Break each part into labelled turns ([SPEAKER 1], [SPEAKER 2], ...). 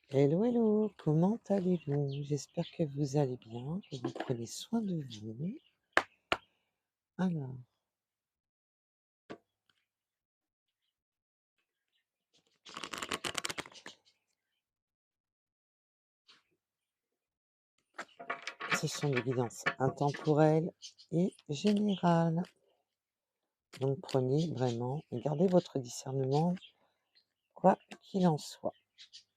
[SPEAKER 1] Hello, hello, comment allez-vous? J'espère que vous allez bien, que vous prenez soin de vous. Alors, ce sont des guidances intemporelles et générales. Donc prenez vraiment, gardez votre discernement, quoi qu'il en soit.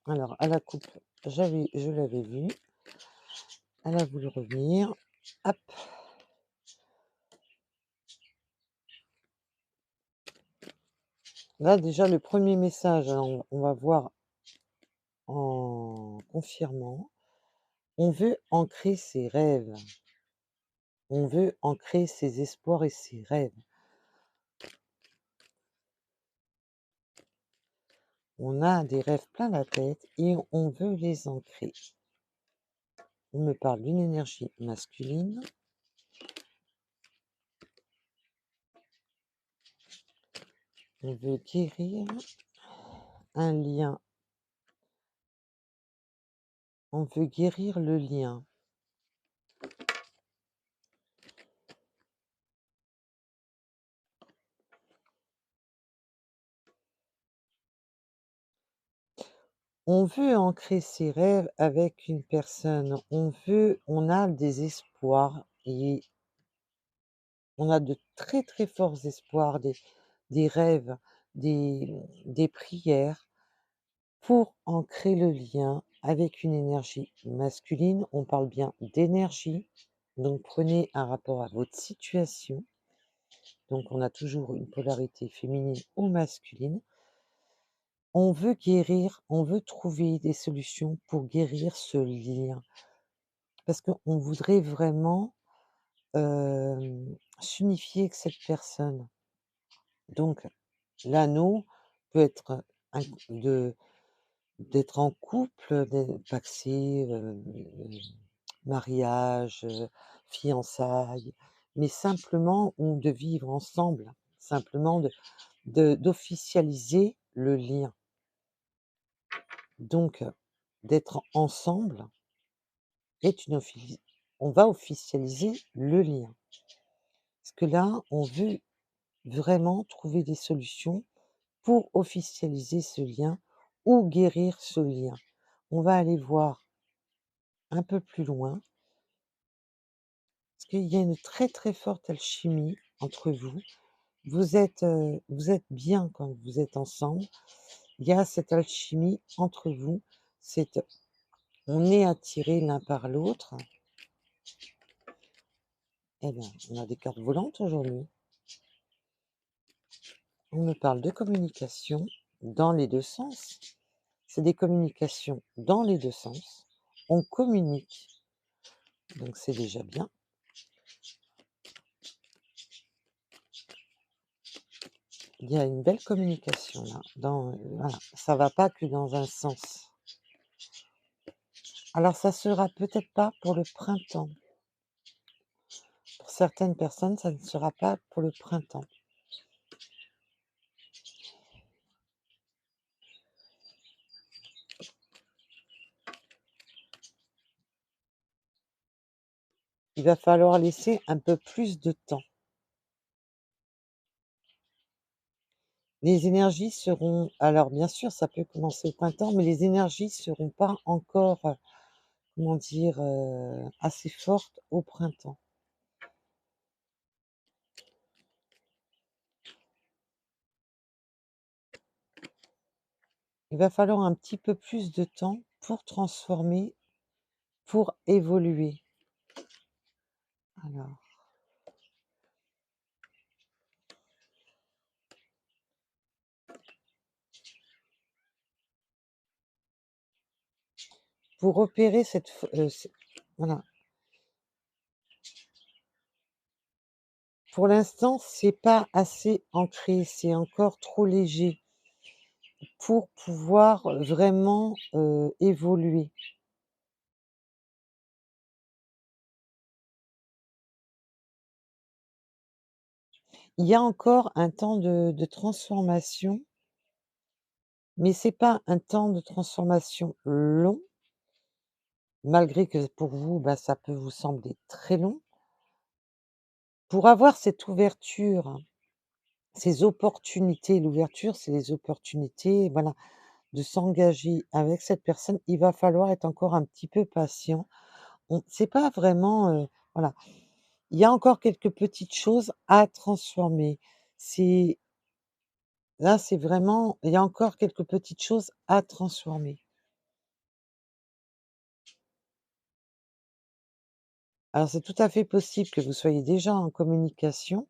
[SPEAKER 1] Alors, à la coupe, je l'avais vu, elle a voulu revenir. Hop, là déjà le premier message, hein, on va voir en confirmant. On veut ancrer ses rêves. On veut ancrer ses espoirs et ses rêves. On a des rêves plein la tête et on veut les ancrer. On me parle d'une énergie masculine. On veut guérir un lien. On veut guérir le lien. On veut ancrer ses rêves avec une personne. On a des espoirs et on a de très très forts espoirs, des rêves, des, des prières pour ancrer le lien avec une énergie masculine. On parle bien d'énergie, donc prenez un rapport à votre situation. Donc on a toujours une polarité féminine ou masculine. On veut guérir, on veut trouver des solutions pour guérir ce lien. Parce qu'on voudrait vraiment s'unifier avec cette personne. Donc l'anneau peut être de d'être en couple, pacsé, mariage, fiançailles, mais simplement ou de vivre ensemble, simplement d'officialiser le lien. Donc d'être ensemble est une offici on va officialiser le lien. Parce que là, on veut vraiment trouver des solutions pour officialiser ce lien ou guérir ce lien. On va aller voir un peu plus loin, parce qu'il y a une très très forte alchimie entre vous. Vous êtes bien quand vous êtes ensemble. Il y a cette alchimie entre vous. C'est, on est attirés l'un par l'autre. Eh bien, on a des cartes volantes aujourd'hui. On me parle de communication dans les deux sens. C'est des communications dans les deux sens. On communique, donc c'est déjà bien. Il y a une belle communication là. Voilà. Ça va pas que dans un sens. Alors ça sera peut-être pas pour le printemps. Pour certaines personnes, ça ne sera pas pour le printemps. Il va falloir laisser un peu plus de temps. Les énergies seront, alors bien sûr, ça peut commencer au printemps, mais les énergies seront pas encore, comment dire, assez fortes au printemps. Il va falloir un petit peu plus de temps pour transformer, pour évoluer. Alors, pour opérer voilà. Pour l'instant, c'est pas assez ancré, c'est encore trop léger pour pouvoir vraiment, évoluer. Il y a encore un temps de transformation mais c'est pas un temps de transformation long, malgré que pour vous, bah, ça peut vous sembler très long. Pour avoir cette ouverture, ces opportunités, l'ouverture, c'est les opportunités, voilà, de s'engager avec cette personne, il va falloir être encore un petit peu patient. On c'est pas vraiment, voilà, il y a encore quelques petites choses à transformer. C'est là, c'est vraiment il y a encore quelques petites choses à transformer. Alors c'est tout à fait possible que vous soyez déjà en communication,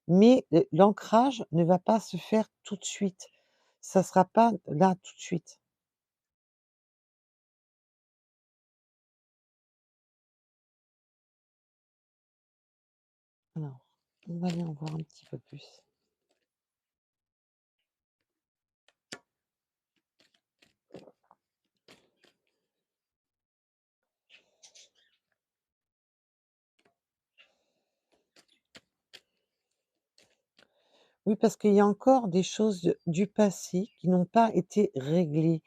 [SPEAKER 1] mais l'ancrage ne va pas se faire tout de suite. Ça sera pas là tout de suite. Alors, on va aller en voir un petit peu plus. Oui, parce qu'il y a encore des choses du passé qui n'ont pas été réglées,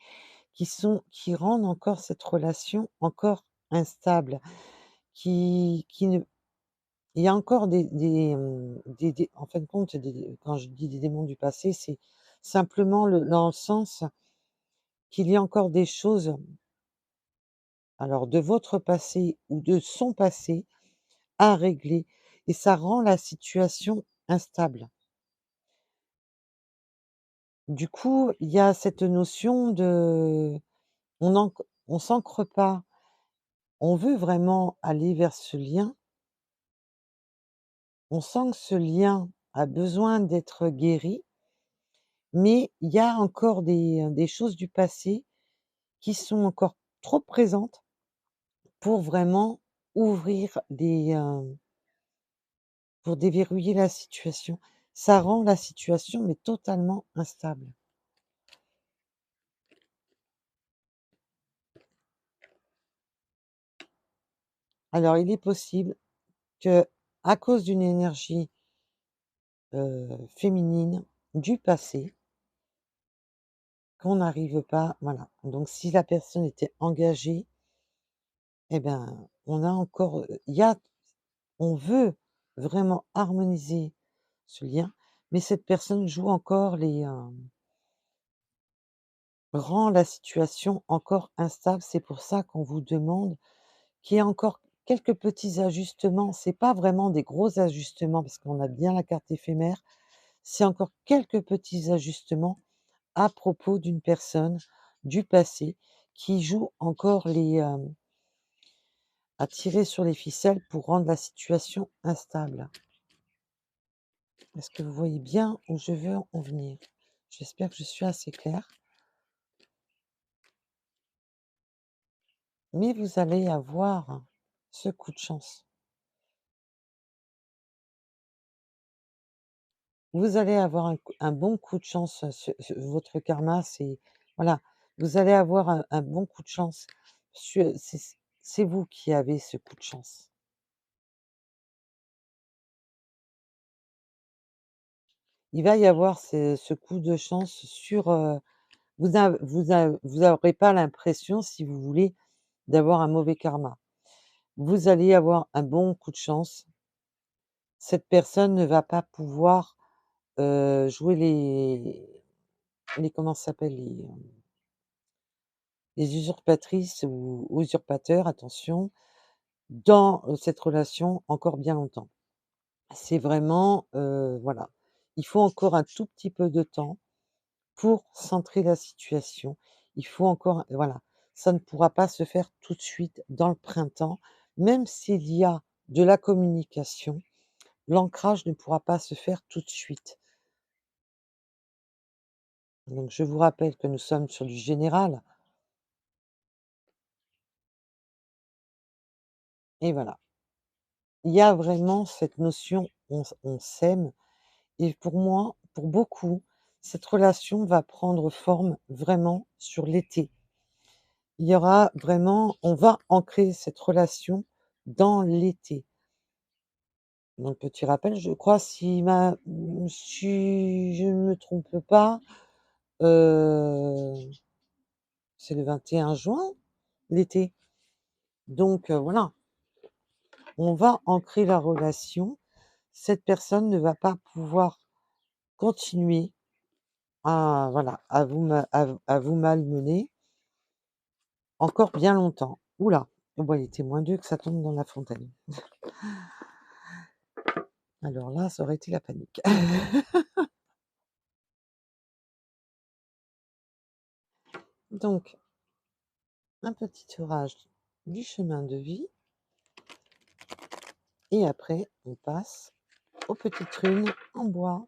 [SPEAKER 1] qui rendent encore cette relation encore instable, qui ne il y a encore des en fin de compte, quand je dis des démons du passé, c'est simplement dans le sens qu'il y a encore des choses, alors de votre passé ou de son passé, à régler et ça rend la situation instable. Du coup, il y a cette notion de on s'ancre pas. On veut vraiment aller vers ce lien. On sent que ce lien a besoin d'être guéri, mais il y a encore des choses du passé qui sont encore trop présentes pour vraiment ouvrir pour déverrouiller la situation. Ça rend la situation, mais totalement instable. Alors il est possible que, à cause d'une énergie, féminine du passé, qu'on n'arrive pas, voilà. Donc si la personne était engagée, eh ben, on a encore, il y a on veut vraiment harmoniser ce lien, mais cette personne joue encore rend la situation encore instable. C'est pour ça qu'on vous demande qu'il y ait encore quelques petits ajustements. C'est pas vraiment des gros ajustements parce qu'on a bien la carte éphémère, c'est encore quelques petits ajustements à propos d'une personne du passé qui joue encore à tirer sur les ficelles pour rendre la situation instable. Est-ce que vous voyez bien où je veux en venir? J'espère que je suis assez claire. Mais vous allez avoir ce coup de chance. Vous allez avoir un bon coup de chance, votre karma, c'est voilà, vous allez avoir un bon coup de chance. C'est vous qui avez ce coup de chance. Il va y avoir ce coup de chance sur, vous aurez pas l'impression, si vous voulez, d'avoir un mauvais karma. Vous allez avoir un bon coup de chance. Cette personne ne va pas pouvoir, jouer les comment ça s'appelle? Les usurpatrices ou usurpateurs, attention, dans, cette relation encore bien longtemps. C'est vraiment, voilà, il faut encore un tout petit peu de temps pour centrer la situation. Il faut encore voilà, ça ne pourra pas se faire tout de suite dans le printemps, même s'il y a de la communication, l'ancrage ne pourra pas se faire tout de suite. Donc je vous rappelle que nous sommes sur du général et voilà. Il y a vraiment cette notion, on s'aime et pour moi, pour beaucoup, cette relation va prendre forme vraiment sur l'été. Il y aura vraiment on va ancrer cette relation dans l'été. Donc petit rappel, je crois si je ne me trompe pas, heu, c'est le 21 juin, l'été. Donc voilà, on va ancrer la relation. Cette personne ne va pas pouvoir continuer à voilà, à vous malmener encore bien longtemps. Ouh là! Oh bah, il était moins 2 que ça tombe dans la fontaine. Alors là, ça aurait été la panique. Donc un petit orage du chemin de vie et après on passe aux petites runes en bois.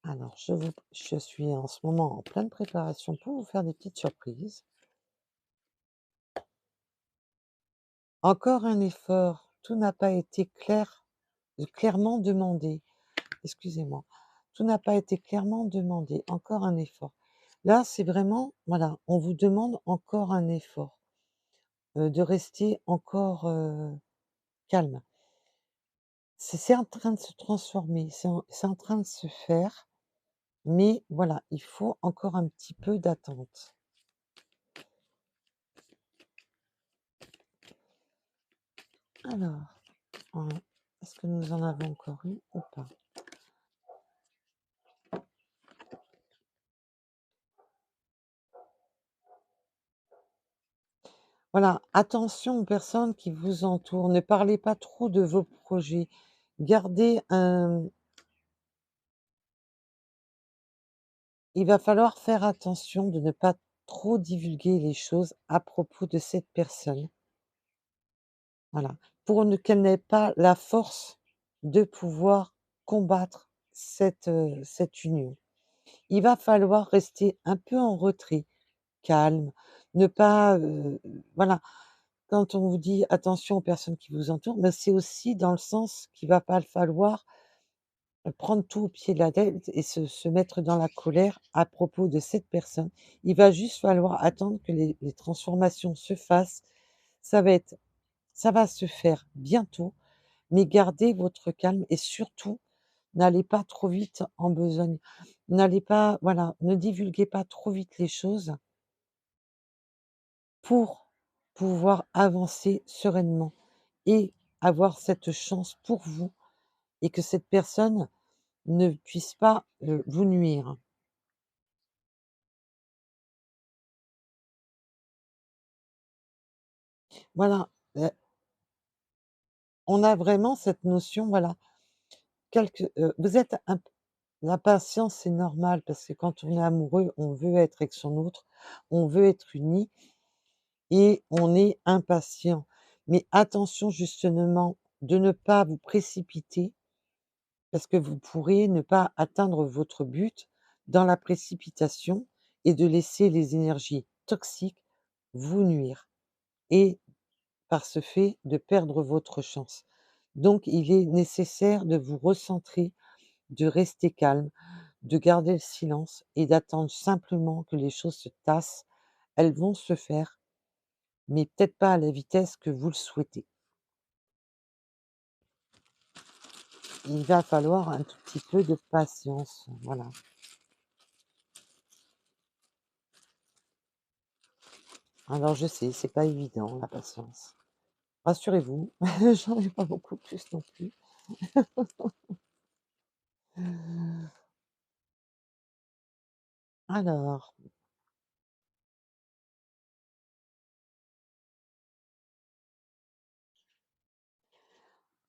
[SPEAKER 1] Alors je suis en ce moment en pleine préparation pour vous faire des petites surprises. Encore un effort, tout n'a pas été clairement demandé. Excusez-moi. Tout n'a pas été clairement demandé. Encore un effort. Là, c'est vraiment, voilà, on vous demande encore un effort, de rester encore calme. C'est en train de se transformer, c'est en train de se faire, mais voilà, il faut encore un petit peu d'attente. Alors, ouais, est-ce que nous en avons encore eu ou pas? Voilà, attention aux personnes qui vous entourent. Ne parlez pas trop de vos projets. Gardez un Il va falloir faire attention de ne pas trop divulguer les choses à propos de cette personne. Voilà, pour ne qu'elle n'ait pas la force de pouvoir combattre cette union. Il va falloir rester un peu en retrait, calme, ne pas, voilà. Quand on vous dit: «Attention aux personnes qui vous entourent», mais c'est aussi dans le sens qu'il va pas falloir, prendre tout au pied de la lettre et se mettre dans la colère à propos de cette personne. Il va juste falloir attendre que les transformations se fassent. Ça va être ça va se faire bientôt, mais gardez votre calme et surtout, n'allez pas trop vite en besogne. N'allez pas voilà, ne divulguez pas trop vite les choses pour pouvoir avancer sereinement et avoir cette chance pour vous et que cette personne ne puisse pas, vous nuire. Voilà, on a vraiment cette notion, voilà, vous êtes la patience, c'est normal parce que quand on est amoureux, on veut être avec son autre, on veut être uni et on est impatient. Mais attention justement de ne pas vous précipiter parce que vous pourriez ne pas atteindre votre but dans la précipitation et de laisser les énergies toxiques vous nuire et par ce fait de perdre votre chance. Donc il est nécessaire de vous recentrer, de rester calme, de garder le silence et d'attendre simplement que les choses se tassent. Elles vont se faire, mais peut-être pas à la vitesse que vous le souhaitez. Il va falloir un tout petit peu de patience, voilà. Alors je sais, c'est pas évident la patience. Rassurez-vous, j'en ai pas beaucoup plus non plus. Alors,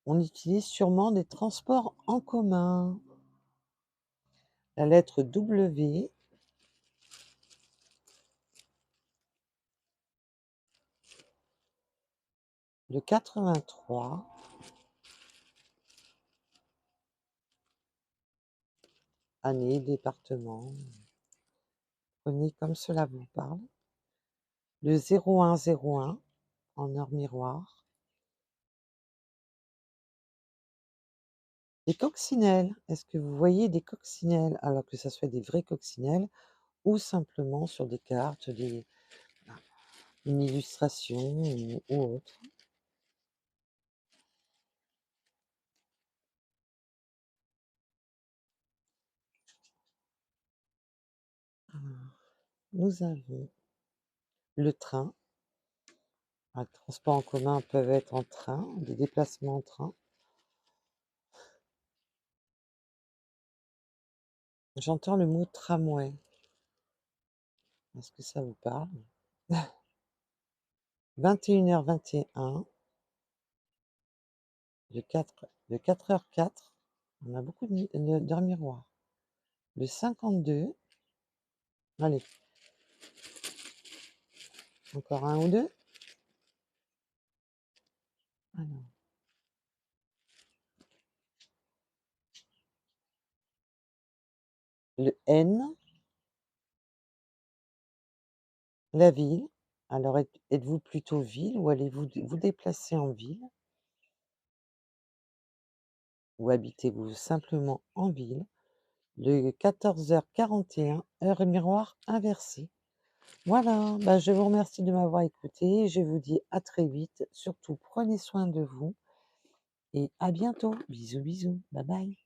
[SPEAKER 1] on utilise sûrement des transports en commun. La lettre W, le 83, année, département, prenez comme cela vous parle. Le 0101 en heure miroir. Des coccinelles, est-ce que vous voyez des coccinelles? Alors que ça soit des vraies coccinelles ou simplement sur des cartes, une illustration ou autre. nous avons le train. Les transports en commun peuvent être en train, des déplacements en train. J'entends le mot tramway. Est-ce que ça vous parle? 21h21, de 4h04, on a beaucoup d'heures miroirs. Le 52, allez, encore un ou deux. Alors, le N, la ville. Alors, êtes-vous plutôt ville ou allez-vous vous déplacer en ville? Ou habitez-vous simplement en ville? Le 14h41, heure miroir inversée. Voilà, bah, je vous remercie de m'avoir écouté. Je vous dis à très vite. Surtout, prenez soin de vous et à bientôt. Bisous, bisous. Bye bye.